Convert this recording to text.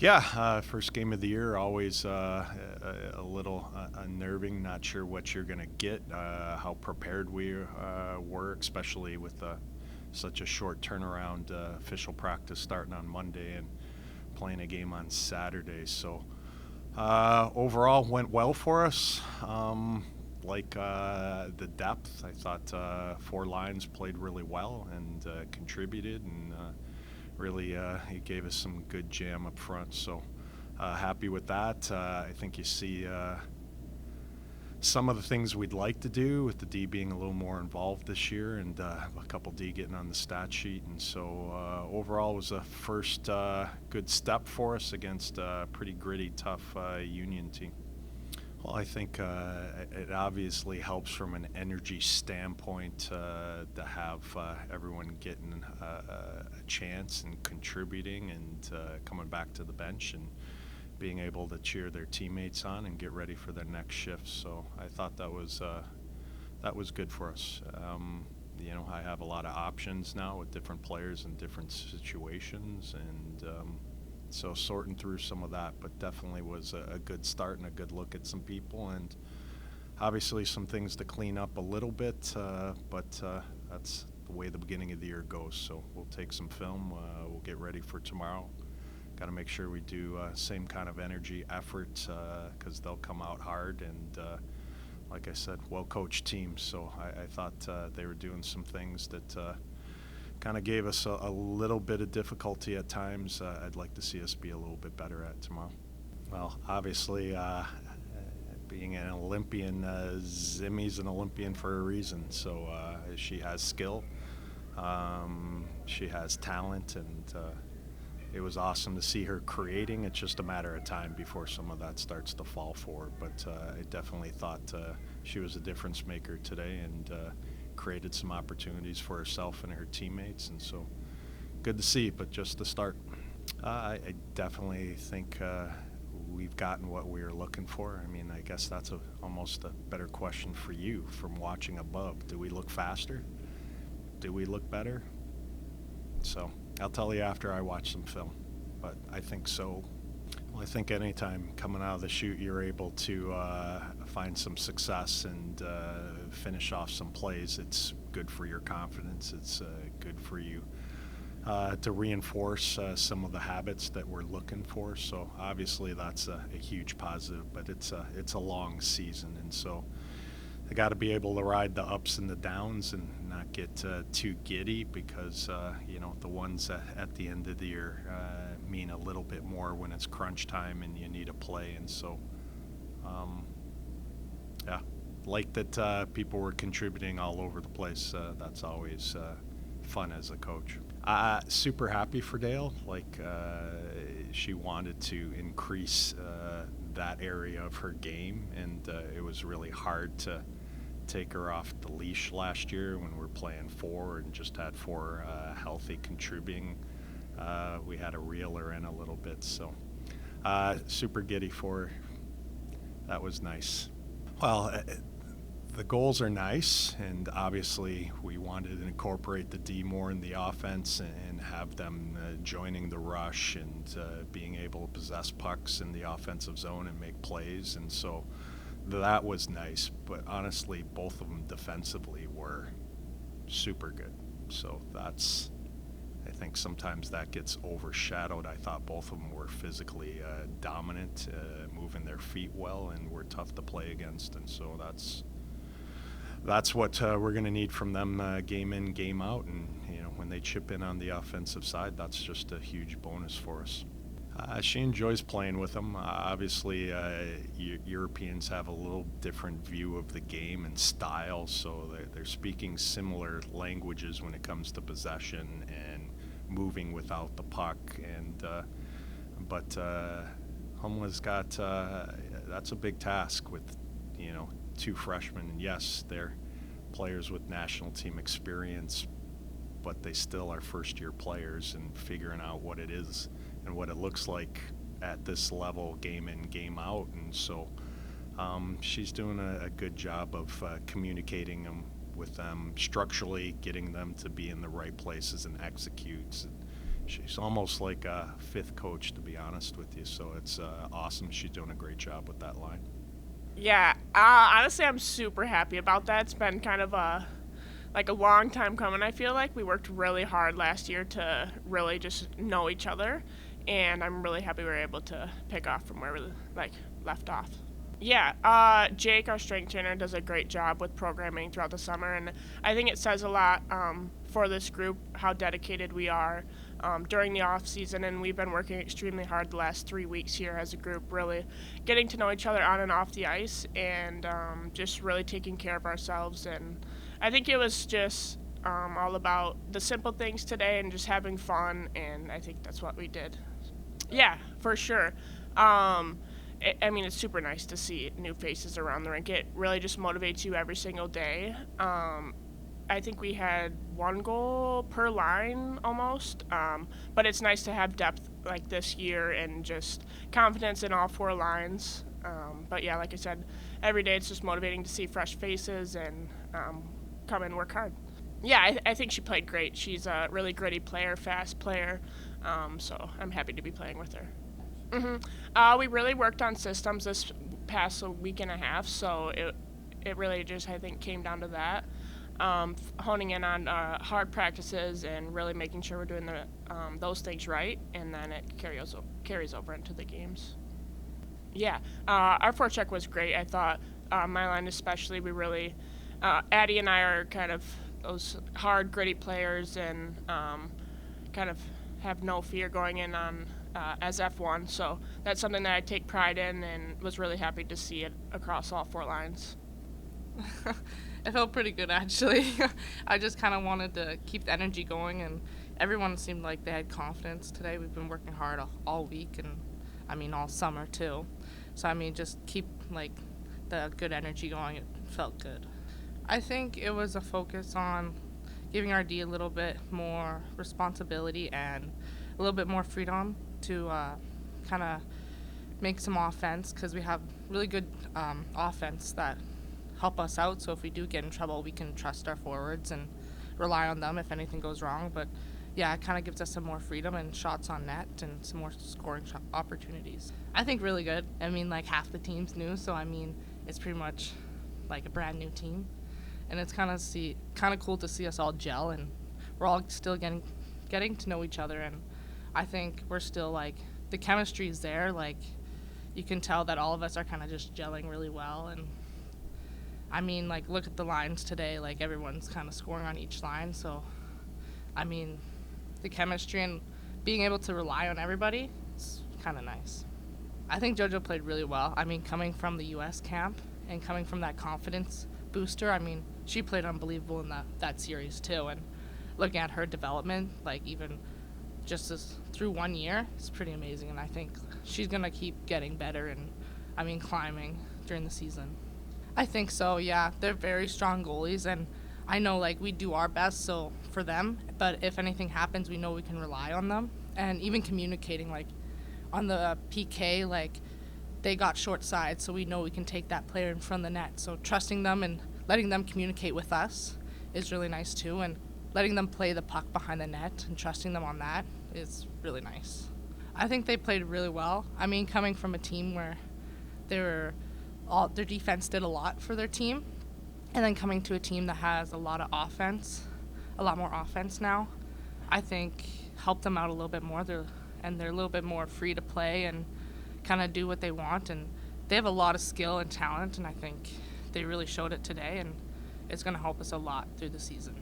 Yeah, first game of the year, always a little unnerving. Not sure what you're going to get, how prepared we were, especially with such a short turnaround. Official practice starting on Monday and playing a game on Saturday. So overall, went well for us. The depth, I thought four lines played really well and contributed and really he gave us some good jam up front. So happy with that. I think you see some of the things we'd like to do with the D being a little more involved this year and a couple D getting on the stat sheet. And so overall was a first good step for us against a pretty gritty, tough Union team. Well, I think it obviously helps from an energy standpoint to have everyone getting a chance and contributing and coming back to the bench and being able to cheer their teammates on and get ready for their next shift. So I thought that was good for us. I have a lot of options now with different players in different situations, and so sorting through some of that, but definitely was a good start and a good look at some people, and obviously some things to clean up a little bit, but that's the way the beginning of the year goes. So we'll take some film, we'll get ready for tomorrow. Got to make sure we do same kind of energy effort because they'll come out hard, and like I said, well-coached team. So I thought they were doing some things that kind of gave us a little bit of difficulty at times. I'd like to see us be a little bit better at tomorrow. Well, obviously, being an Olympian, Zimmy's an Olympian for a reason. So she has skill, she has talent, and it was awesome to see her creating. It's just a matter of time before some of that starts to fall for her. But I definitely thought she was a difference maker today and created some opportunities for herself and her teammates. And so good to see, but just to start. I definitely think we've gotten what we were looking for. I mean, I guess that's almost a better question for you from watching above. Do we look faster? Do we look better? So I'll tell you after I watch some film, but I think so. Well, I think anytime coming out of the chute you're able to find some success and finish off some plays, it's good for your confidence. It's good for you to reinforce some of the habits that we're looking for. So obviously that's a huge positive, but it's a long season, and so I got to be able to ride the ups and the downs and not get too giddy because the ones at the end of the year mean a little bit more when it's crunch time and you need a play. And so yeah, like that people were contributing all over the place. That's always fun as a coach. Super happy for Dale. She wanted to increase that area of her game, and it was really hard to take her off the leash last year when we were playing four and just had four healthy contributing. We had to reel her in a little bit, so super giddy for her. That was nice. Well, the goals are nice, and obviously we wanted to incorporate the D more in the offense and have them joining the rush and being able to possess pucks in the offensive zone and make plays. And so that was nice, but honestly, both of them defensively were super good. So I think sometimes that gets overshadowed. I thought both of them were physically dominant, moving their feet well, and were tough to play against. And so that's what we're going to need from them game in, game out. And when they chip in on the offensive side, that's just a huge bonus for us. She enjoys playing with them. Obviously, Europeans have a little different view of the game and style, so they're speaking similar languages when it comes to possession and moving without the puck. But Humla's got that's a big task with two freshmen. And yes, they're players with national team experience, but they still are first-year players and figuring out what it is and what it looks like at this level, game in, game out. And so she's doing a good job of communicating with them structurally, getting them to be in the right places and execute. She's almost like a fifth coach, to be honest with you. So it's awesome. She's doing a great job with that line. Yeah, honestly, I'm super happy about that. It's been kind of a long time coming. I feel like we worked really hard last year to really just know each other, and I'm really happy we were able to pick off from where we left off. Yeah, Jake, our strength trainer, does a great job with programming throughout the summer, and I think it says a lot for this group how dedicated we are during the off season, and we've been working extremely hard the last 3 weeks here as a group, really getting to know each other on and off the ice, and just really taking care of ourselves. And I think it was just all about the simple things today and just having fun, and I think that's what we did. Yeah, for sure. I mean, it's super nice to see new faces around the rink. It really just motivates you every single day. I think we had one goal per line almost, but it's nice to have depth like this year and just confidence in all four lines. But yeah, like I said, every day it's just motivating to see fresh faces and come and work hard. Yeah, I think she played great. She's a really gritty player, fast player, so I'm happy to be playing with her. We really worked on systems this past week and a half, so it really just, I think, came down to that. Honing in on hard practices and really making sure we're doing those things right, and then it carries over into the games. Yeah, our forecheck was great. I thought my line especially, we really, Addie and I are kind of those hard, gritty players, and kind of have no fear going in on as F1. So that's something that I take pride in, and was really happy to see it across all four lines. It felt pretty good, actually. I just kind of wanted to keep the energy going, and everyone seemed like they had confidence today. We've been working hard all week, and I mean all summer too. So I mean, just keep like the good energy going. It felt good. I think it was a focus on giving our D a little bit more responsibility and a little bit more freedom to kind of make some offense, because we have really good offense that help us out. So if we do get in trouble, we can trust our forwards and rely on them if anything goes wrong. But yeah, it kind of gives us some more freedom and shots on net and some more scoring opportunities. I think really good. I mean, like half the team's new, so I mean, it's pretty much like a brand new team, and it's kind of cool to see us all gel, and we're all still getting to know each other. And I think we're still like, the chemistry is there. Like, you can tell that all of us are kind of just gelling really well. And I mean, like, look at the lines today. Like, everyone's kind of scoring on each line. So, I mean, the chemistry and being able to rely on everybody, it's kind of nice. I think JoJo played really well. I mean, coming from the U.S. camp and coming from that confidence booster, I mean, she played unbelievable in that series too. And looking at her development, like, even just through 1 year, it's pretty amazing. And I think she's going to keep getting better and, I mean, climbing during the season. I think so, yeah. They're very strong goalies, and I know, like, we do our best so for them, but if anything happens, we know we can rely on them. And even communicating, like, on the PK, like, they got short side, so we know we can take that player in front of the net. So trusting them and letting them communicate with us is really nice too, and letting them play the puck behind the net and trusting them on that is really nice. I think they played really well. I mean, coming from a team where their defense did a lot for their team, and then coming to a team that has a lot of offense, a lot more offense now, I think helped them out a little bit more. They're a little bit more free to play and kind of do what they want, and they have a lot of skill and talent, and I think they really showed it today, and it's going to help us a lot through the season.